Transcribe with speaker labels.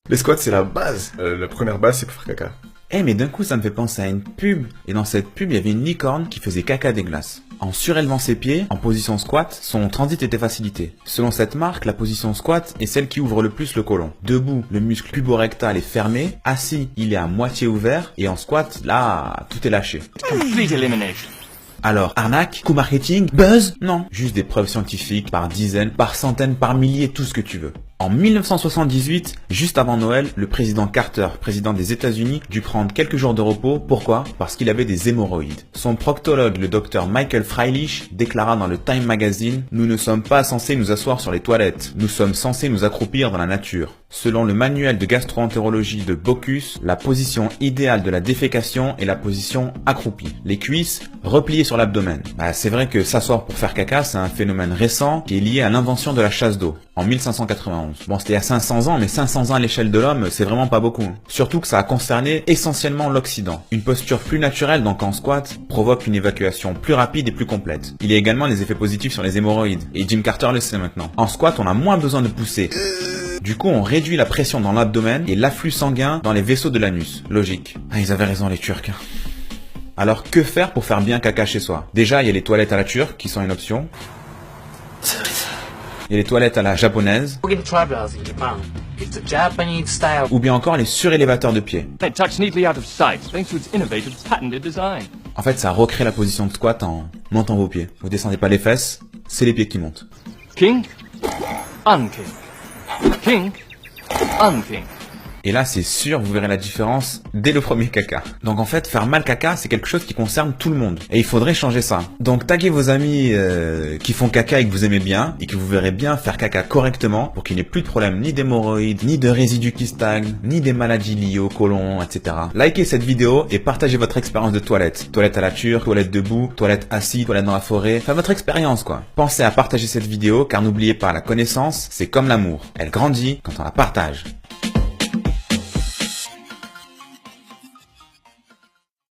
Speaker 1: Les squats, c'est la base. La première base, c'est pour faire caca.
Speaker 2: Eh mais d'un coup ça me fait penser à une pub, et dans cette pub il y avait une licorne qui faisait caca des glaces. En surélevant ses pieds, en position squat, son transit était facilité. Selon cette marque, la position squat est celle qui ouvre le plus le côlon. Debout, le muscle puborectal est fermé, assis, il est à moitié ouvert, et en squat, là, tout est lâché.
Speaker 3: Complete elimination.
Speaker 2: Alors, arnaque, coup marketing, buzz? Non. Juste des preuves scientifiques par dizaines, par centaines, par milliers, tout ce que tu veux. En 1978, juste avant Noël, le président Carter, président des États-Unis, dut prendre quelques jours de repos. Pourquoi? Parce qu'il avait des hémorroïdes. Son proctologue, le docteur Michael Freilich, déclara dans le Time Magazine « Nous ne sommes pas censés nous asseoir sur les toilettes. Nous sommes censés nous accroupir dans la nature. » Selon le manuel de gastro-entérologie de Bocuse, la position idéale de la défécation est la position accroupie. Les cuisses repliées sur l'abdomen. C'est vrai que s'asseoir pour faire caca, c'est un phénomène récent qui est lié à l'invention de la chasse d'eau en 1591. Bon, c'était il y a 500 ans, mais 500 ans à l'échelle de l'homme, c'est vraiment pas beaucoup. Surtout que ça a concerné essentiellement l'Occident. Une posture plus naturelle, donc en squat, provoque une évacuation plus rapide et plus complète. Il y a également des effets positifs sur les hémorroïdes, et Jim Carter le sait maintenant. En squat, on a moins besoin de pousser. Du coup, on réduit la pression dans l'abdomen et l'afflux sanguin dans les vaisseaux de l'anus. Logique. Ils avaient raison les Turcs. Alors, que faire pour faire bien caca chez soi? Déjà, il y a les toilettes à la turque, qui sont une option. Il y a les toilettes à la japonaise.
Speaker 3: It's a Japanese style.
Speaker 2: Ou bien encore les surélévateurs de pied.
Speaker 3: It tucks neatly out of sight thanks to its innovative patented design.
Speaker 2: En fait, ça recrée la position de squat en montant vos pieds. Vous descendez pas les fesses, c'est les pieds qui montent.
Speaker 3: King, unking. King, unking.
Speaker 2: Et là, c'est sûr, vous verrez la différence dès le premier caca. Donc en fait, faire mal caca, c'est quelque chose qui concerne tout le monde. Et il faudrait changer ça. Donc taguez vos amis qui font caca et que vous aimez bien, et que vous verrez bien faire caca correctement pour qu'il n'y ait plus de problème ni d'hémorroïdes, ni de résidus qui stagnent, ni des maladies liées au côlon, etc. Likez cette vidéo et partagez votre expérience de toilette. Toilette à la turque, toilette debout, toilette assis, toilette dans la forêt. Enfin, votre expérience quoi. Pensez à partager cette vidéo car n'oubliez pas, la connaissance, c'est comme l'amour. Elle grandit quand on la partage.